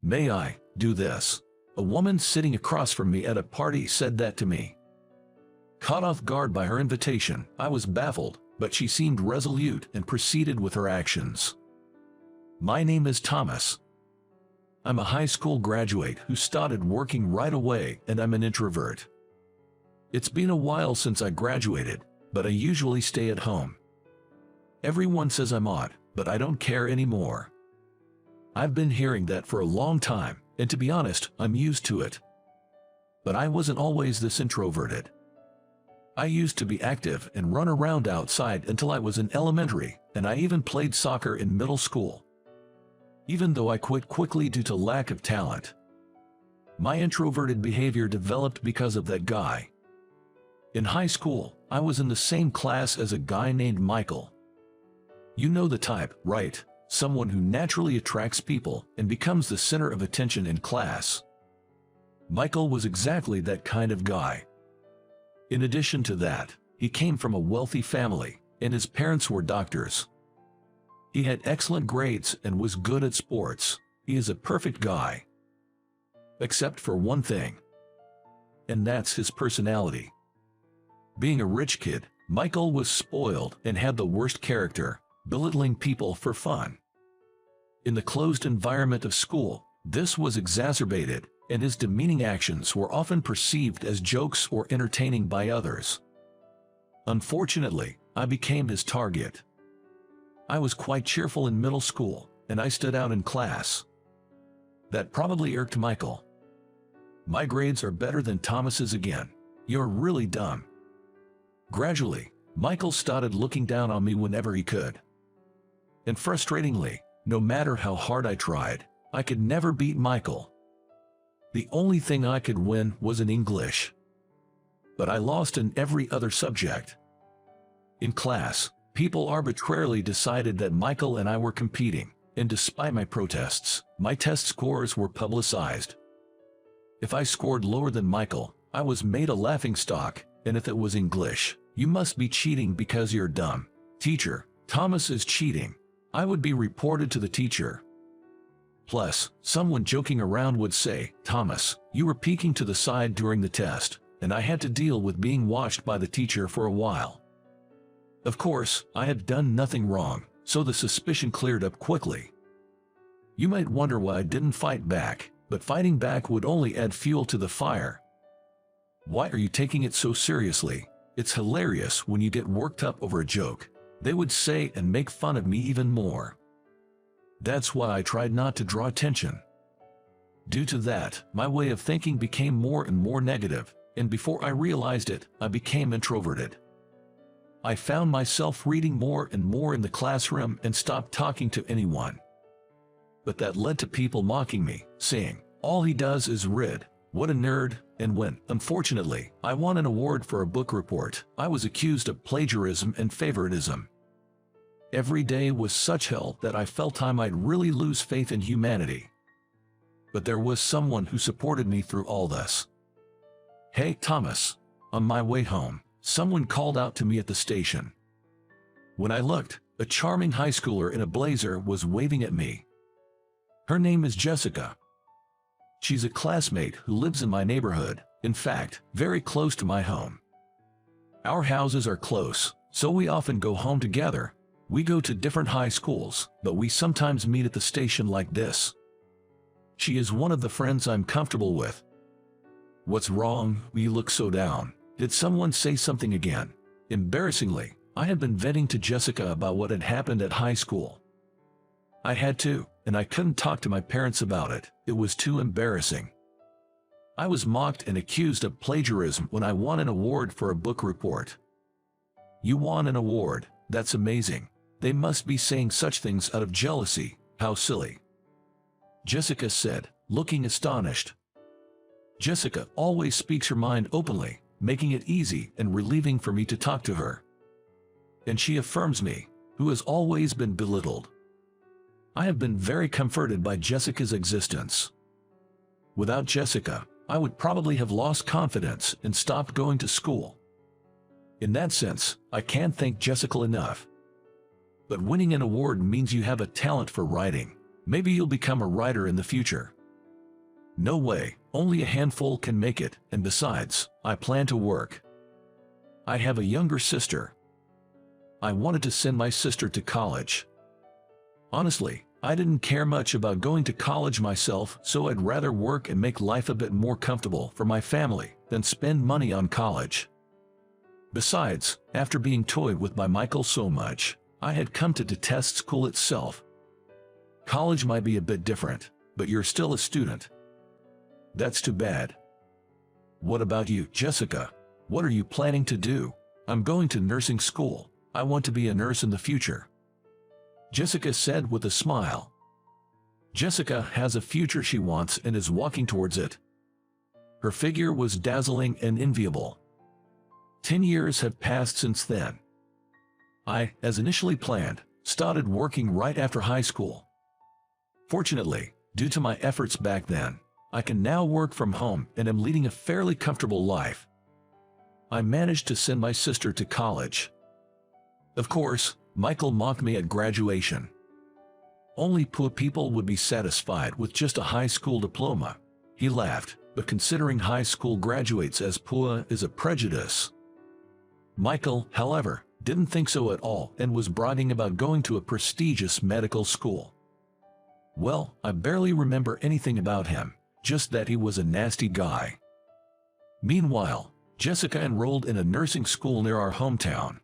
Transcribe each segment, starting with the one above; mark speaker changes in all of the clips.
Speaker 1: May I do this? A woman sitting across from me at a party said that to me. Caught off guard by her invitation, I was baffled, but she seemed resolute and proceeded with her actions. My name is Thomas. I'm a high school graduate who started working right away, and I'm an introvert. It's been a while since I graduated, but I usually stay at home. Everyone says I'm odd, but I don't care anymore. I've been hearing that for a long time, and to be honest, I'm used to it. But I wasn't always this introverted. I used to be active and run around outside until I was in elementary, and I even played soccer in middle school. Even though I quit quickly due to lack of talent. My introverted behavior developed because of that guy. In high school, I was in the same class as a guy named Michael. You know the type, right? Someone who naturally attracts people and becomes the center of attention in class. Michael was exactly that kind of guy. In addition to that, he came from a wealthy family, and his parents were doctors. He had excellent grades and was good at sports. He is a perfect guy. Except for one thing. And that's his personality. Being a rich kid, Michael was spoiled and had the worst character, belittling people for fun. In the closed environment of school, this was exacerbated, and his demeaning actions were often perceived as jokes or entertaining by others. Unfortunately, I became his target. I was quite cheerful in middle school, and I stood out in class. That probably irked Michael. My grades are better than Thomas's again. You're really dumb. Gradually, Michael started looking down on me whenever he could. And frustratingly, no matter how hard I tried, I could never beat Michael. The only thing I could win was in English. But I lost in every other subject. In class, people arbitrarily decided that Michael and I were competing, and despite my protests, my test scores were publicized. If I scored lower than Michael, I was made a laughingstock, and if it was English, you must be cheating because you're dumb. Teacher, Thomas is cheating. I would be reported to the teacher. Plus, someone joking around would say, Thomas, you were peeking to the side during the test, and I had to deal with being watched by the teacher for a while. Of course, I had done nothing wrong, so the suspicion cleared up quickly. You might wonder why I didn't fight back, but fighting back would only add fuel to the fire. Why are you taking it so seriously? It's hilarious when you get worked up over a joke, they would say and make fun of me even more. That's why I tried not to draw attention. Due to that, my way of thinking became more and more negative, and before I realized it, I became introverted. I found myself reading more and more in the classroom and stopped talking to anyone. But that led to people mocking me, saying, all he does is read, what a nerd, and when, unfortunately, I won an award for a book report, I was accused of plagiarism and favoritism. Every day was such hell that I felt I might really lose faith in humanity. But there was someone who supported me through all this. Hey, Thomas. On my way home, someone called out to me at the station. When I looked, a charming high schooler in a blazer was waving at me. Her name is Jessica. She's a classmate who lives in my neighborhood, in fact, very close to my home. Our houses are close, so we often go home together. We go to different high schools, but we sometimes meet at the station like this. She is one of the friends I'm comfortable with. What's wrong? You look so down. Did someone say something again? Embarrassingly, I had been venting to Jessica about what had happened at high school. I had to, and I couldn't talk to my parents about it. It was too embarrassing. I was mocked and accused of plagiarism when I won an award for a book report. You won an award? That's amazing. They must be saying such things out of jealousy. How silly. Jessica said, looking astonished. Jessica always speaks her mind openly, making it easy and relieving for me to talk to her. And she affirms me, who has always been belittled. I have been very comforted by Jessica's existence. Without Jessica, I would probably have lost confidence and stopped going to school. In that sense, I can't thank Jessica enough. But winning an award means you have a talent for writing. Maybe you'll become a writer in the future. No way, only a handful can make it, and besides, I plan to work. I have a younger sister. I wanted to send my sister to college. Honestly, I didn't care much about going to college myself, so I'd rather work and make life a bit more comfortable for my family than spend money on college. Besides, after being toyed with by Michael so much, I had come to detest school itself. College might be a bit different, but you're still a student. That's too bad. What about you, Jessica? What are you planning to do? I'm going to nursing school. I want to be a nurse in the future, Jessica said with a smile. Jessica has a future she wants and is walking towards it. Her figure was dazzling and enviable. 10 years have passed since then. I, as initially planned, started working right after high school. Fortunately, due to my efforts back then, I can now work from home and am leading a fairly comfortable life. I managed to send my sister to college. Of course, Michael mocked me at graduation. Only poor people would be satisfied with just a high school diploma. He laughed, but considering high school graduates as poor is a prejudice. Michael, however, didn't think so at all and was bragging about going to a prestigious medical school. Well, I barely remember anything about him, just that he was a nasty guy. Meanwhile, Jessica enrolled in a nursing school near our hometown.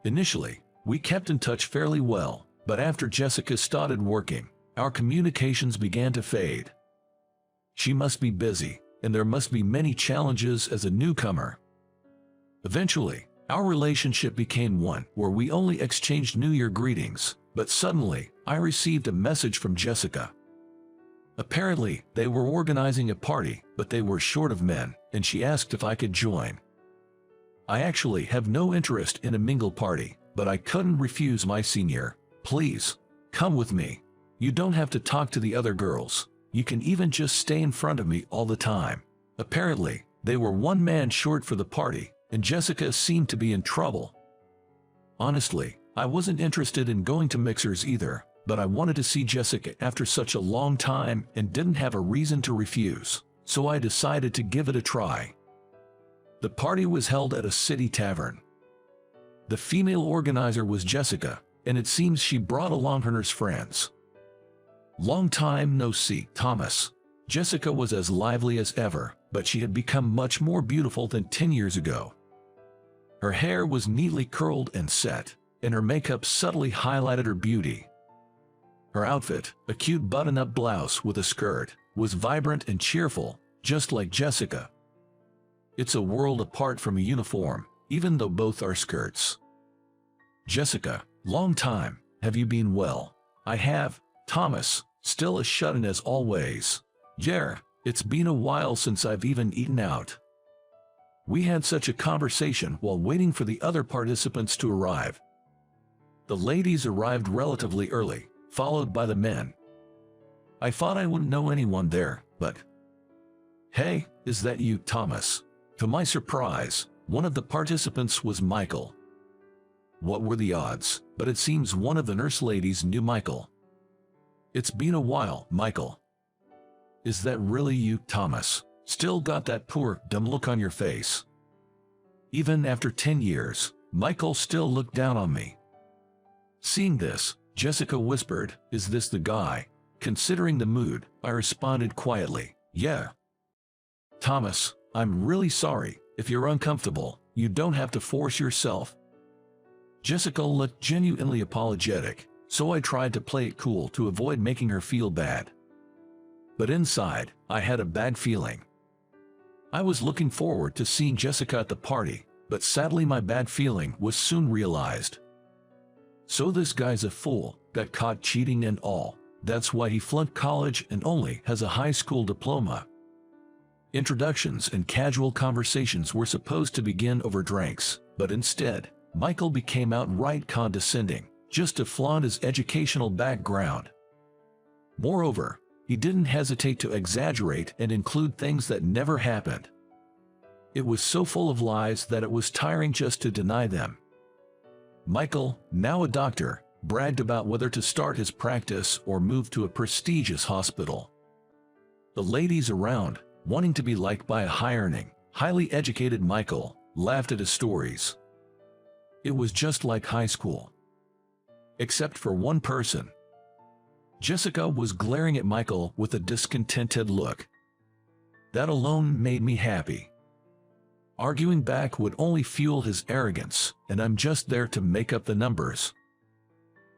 Speaker 1: Initially, we kept in touch fairly well, but after Jessica started working, our communications began to fade. She must be busy, and there must be many challenges as a newcomer. Eventually, our relationship became one where we only exchanged New Year greetings, but suddenly, I received a message from Jessica. Apparently, they were organizing a party, but they were short of men, and she asked if I could join. I actually have no interest in a mingle party, but I couldn't refuse my senior. Please, come with me. You don't have to talk to the other girls. You can even just stay in front of me all the time. Apparently, they were one man short for the party, and Jessica seemed to be in trouble. Honestly, I wasn't interested in going to mixers either, but I wanted to see Jessica after such a long time and didn't have a reason to refuse, so I decided to give it a try. The party was held at a city tavern. The female organizer was Jessica, and it seems she brought along her nurse friends. Long time no see, Thomas. Jessica was as lively as ever, but she had become much more beautiful than 10 years ago. Her hair was neatly curled and set, and her makeup subtly highlighted her beauty. Her outfit, a cute button-up blouse with a skirt, was vibrant and cheerful, just like Jessica. It's a world apart from a uniform, even though both are skirts. Jessica, long time, have you been well? I have, Thomas, still as shut-in as always. Yeah, it's been a while since I've even eaten out. We had such a conversation while waiting for the other participants to arrive. The ladies arrived relatively early, followed by the men. I thought I wouldn't know anyone there, but... Hey, is that you, Thomas? To my surprise, one of the participants was Michael. What were the odds, but it seems one of the nurse ladies knew Michael. It's been a while, Michael. Is that really you, Thomas? Still got that poor, dumb look on your face. Even after 10 years, Michael still looked down on me. Seeing this, Jessica whispered, "Is this the guy?" Considering the mood, I responded quietly, "Yeah." Thomas, I'm really sorry. If you're uncomfortable, you don't have to force yourself. Jessica looked genuinely apologetic, so I tried to play it cool to avoid making her feel bad. But inside, I had a bad feeling. I was looking forward to seeing Jessica at the party, but sadly my bad feeling was soon realized. So this guy's a fool, got caught cheating and all. That's why he flunked college and only has a high school diploma. Introductions and casual conversations were supposed to begin over drinks, but instead, Michael became outright condescending, just to flaunt his educational background. Moreover, he didn't hesitate to exaggerate and include things that never happened. It was so full of lies that it was tiring just to deny them. Michael, now a doctor, bragged about whether to start his practice or move to a prestigious hospital. The ladies around, wanting to be liked by a high-earning, highly educated Michael, laughed at his stories. It was just like high school. Except for one person. Jessica was glaring at Michael with a discontented look. That alone made me happy. Arguing back would only fuel his arrogance, and I'm just there to make up the numbers.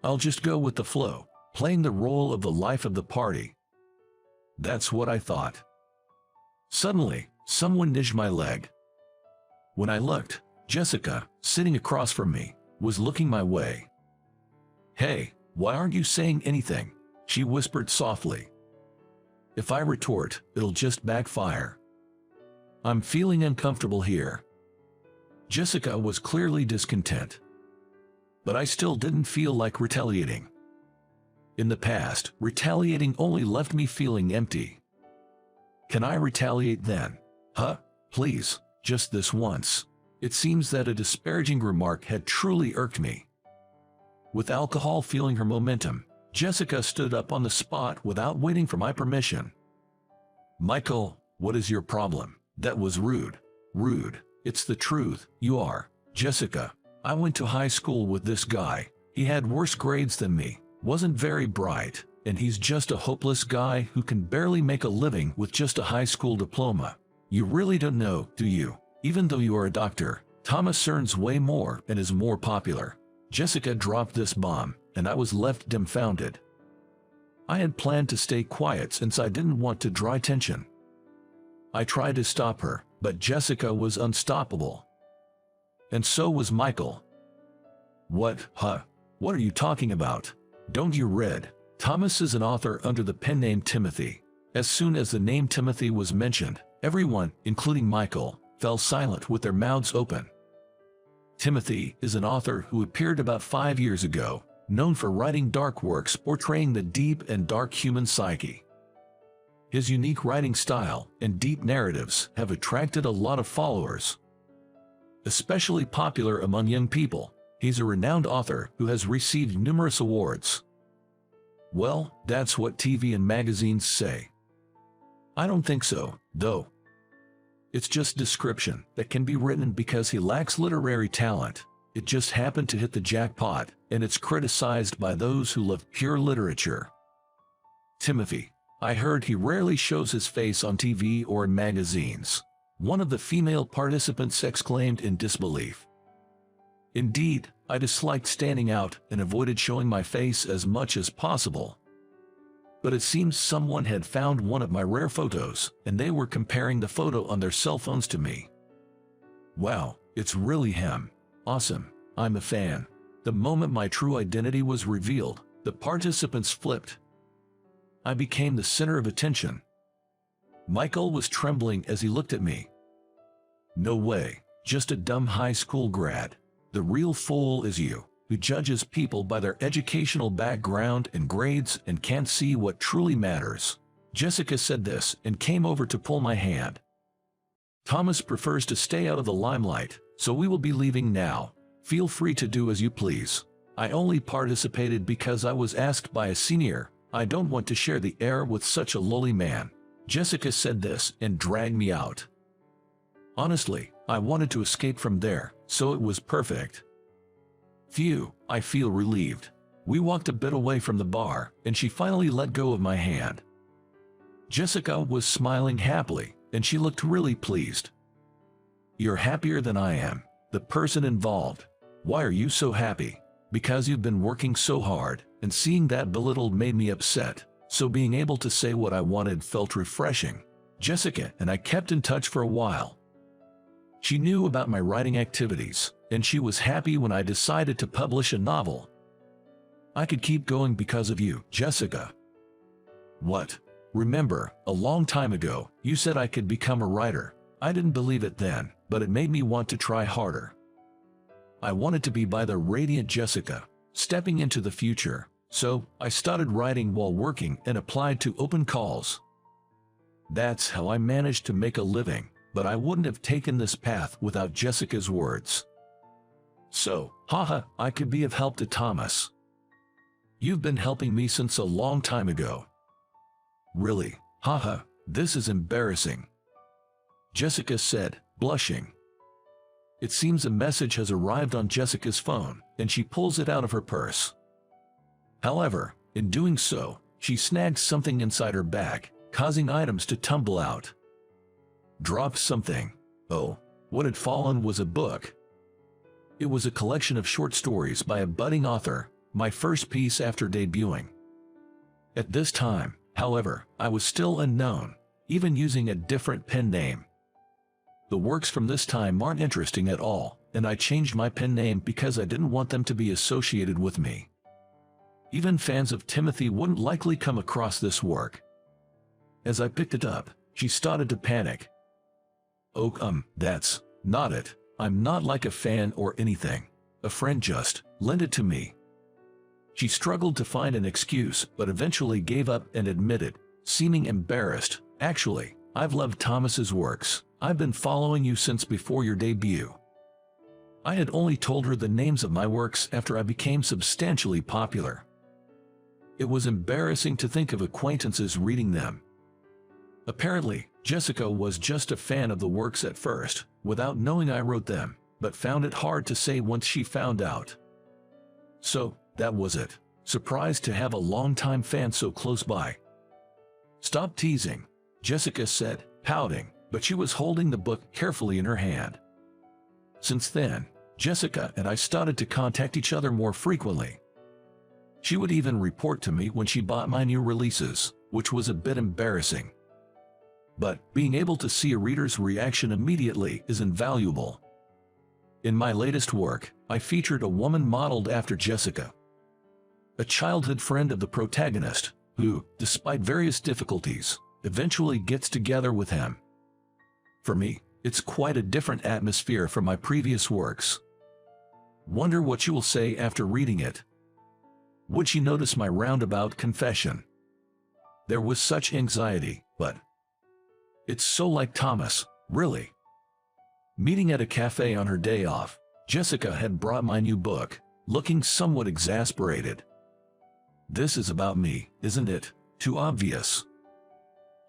Speaker 1: I'll just go with the flow, playing the role of the life of the party. That's what I thought. Suddenly, someone nudged my leg. When I looked, Jessica, sitting across from me, was looking my way. "Hey, why aren't you saying anything?" she whispered softly. "If I retort, it'll just backfire. I'm feeling uncomfortable here." Jessica was clearly discontent. But I still didn't feel like retaliating. In the past, retaliating only left me feeling empty. Can I retaliate then? Huh? Please, just this once. It seems that a disparaging remark had truly irked me. With alcohol fueling her momentum, Jessica stood up on the spot without waiting for my permission. "Michael, what is your problem?" "That was rude." "Rude? It's the truth. You are." "Jessica, I went to high school with this guy. He had worse grades than me, wasn't very bright, and he's just a hopeless guy who can barely make a living with just a high school diploma. You really don't know, do you? Even though you are a doctor, Thomas earns way more and is more popular." Jessica dropped this bomb, and I was left dumbfounded. I had planned to stay quiet since I didn't want to draw attention. I tried to stop her, but Jessica was unstoppable. And so was Michael. "What, huh? What are you talking about? Don't you read? Thomas is an author under the pen name Timothy." As soon as the name Timothy was mentioned, everyone, including Michael, fell silent with their mouths open. Timothy is an author who appeared about 5 years ago, known for writing dark works portraying the deep and dark human psyche. His unique writing style and deep narratives have attracted a lot of followers. Especially popular among young people, he's a renowned author who has received numerous awards. Well, that's what TV and magazines say. I don't think so, though. It's just description that can be written because he lacks literary talent. It just happened to hit the jackpot, and it's criticized by those who love pure literature. Timothy, I heard he rarely shows his face on TV or in magazines. One of the female participants exclaimed in disbelief. Indeed, I disliked standing out and avoided showing my face as much as possible. But it seems someone had found one of my rare photos, and they were comparing the photo on their cell phones to me. Wow, it's really him. Awesome, I'm a fan. The moment my true identity was revealed, the participants flipped. I became the center of attention. Michael was trembling as he looked at me. No way, just a dumb high school grad. The real fool is you, who judges people by their educational background and grades and can't see what truly matters. Jessica said this and came over to pull my hand. Thomas prefers to stay out of the limelight, so we will be leaving now. Feel free to do as you please. I only participated because I was asked by a senior. I don't want to share the air with such a lowly man. Jessica said this and dragged me out. Honestly, I wanted to escape from there, so it was perfect. Phew, I feel relieved. We walked a bit away from the bar, and she finally let go of my hand. Jessica was smiling happily, and she looked really pleased. You're happier than I am, the person involved. Why are you so happy? Because you've been working so hard, and seeing that belittled made me upset, so being able to say what I wanted felt refreshing. Jessica and I kept in touch for a while. She knew about my writing activities, and she was happy when I decided to publish a novel. I could keep going because of you, Jessica. What? Remember, a long time ago, you said I could become a writer. I didn't believe it then, but it made me want to try harder. I wanted to be by the radiant Jessica, stepping into the future, so I started writing while working and applied to open calls. That's how I managed to make a living, but I wouldn't have taken this path without Jessica's words. So, haha, I could be of help to Thomas. You've been helping me since a long time ago. Really? Haha, This is embarrassing," Jessica said, blushing. It seems a message has arrived on Jessica's phone, and she pulls it out of her purse. However, in doing so, she snags something inside her bag, causing items to tumble out. Dropped something. Oh, what had fallen was a book. It was a collection of short stories by a budding author, my first piece after debuting. At this time, however, I was still unknown, even using a different pen name. The works from this time aren't interesting at all, and I changed my pen name because I didn't want them to be associated with me. Even fans of Timothy wouldn't likely come across this work. As I picked it up, she started to panic. "Oh, that's not it. I'm not like a fan or anything. A friend just lent it to me." She struggled to find an excuse, but eventually gave up and admitted, seeming embarrassed, "Actually, I've loved Thomas's works. I've been following you since before your debut." I had only told her the names of my works after I became substantially popular. It was embarrassing to think of acquaintances reading them. Apparently, Jessica was just a fan of the works at first, without knowing I wrote them, but found it hard to say once she found out. So, that was it. Surprised to have a longtime fan so close by. "Stop teasing," Jessica said, pouting, but she was holding the book carefully in her hand. Since then, Jessica and I started to contact each other more frequently. She would even report to me when she bought my new releases, which was a bit embarrassing. But being able to see a reader's reaction immediately is invaluable. In my latest work, I featured a woman modeled after Jessica, a childhood friend of the protagonist, who, despite various difficulties, eventually gets together with him. For me, it's quite a different atmosphere from my previous works. Wonder what you will say after reading it. Would she notice my roundabout confession? There was such anxiety, but it's so like Thomas, really. Meeting at a cafe on her day off, Jessica had brought my new book, looking somewhat exasperated. "This is about me, isn't it? Too obvious."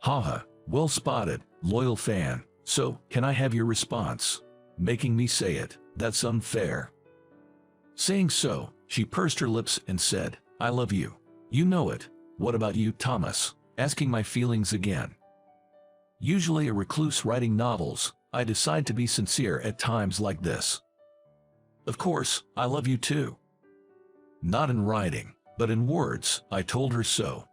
Speaker 1: "Haha, well spotted, loyal fan. So, can I have your response?" Making me say it, "That's unfair." Saying so, she pursed her lips and said, "I love you. You know it. What about you, Thomas?" Asking my feelings again. Usually a recluse writing novels, I decide to be sincere at times like this. "Of course, I love you too." Not in writing, but in words, I told her so.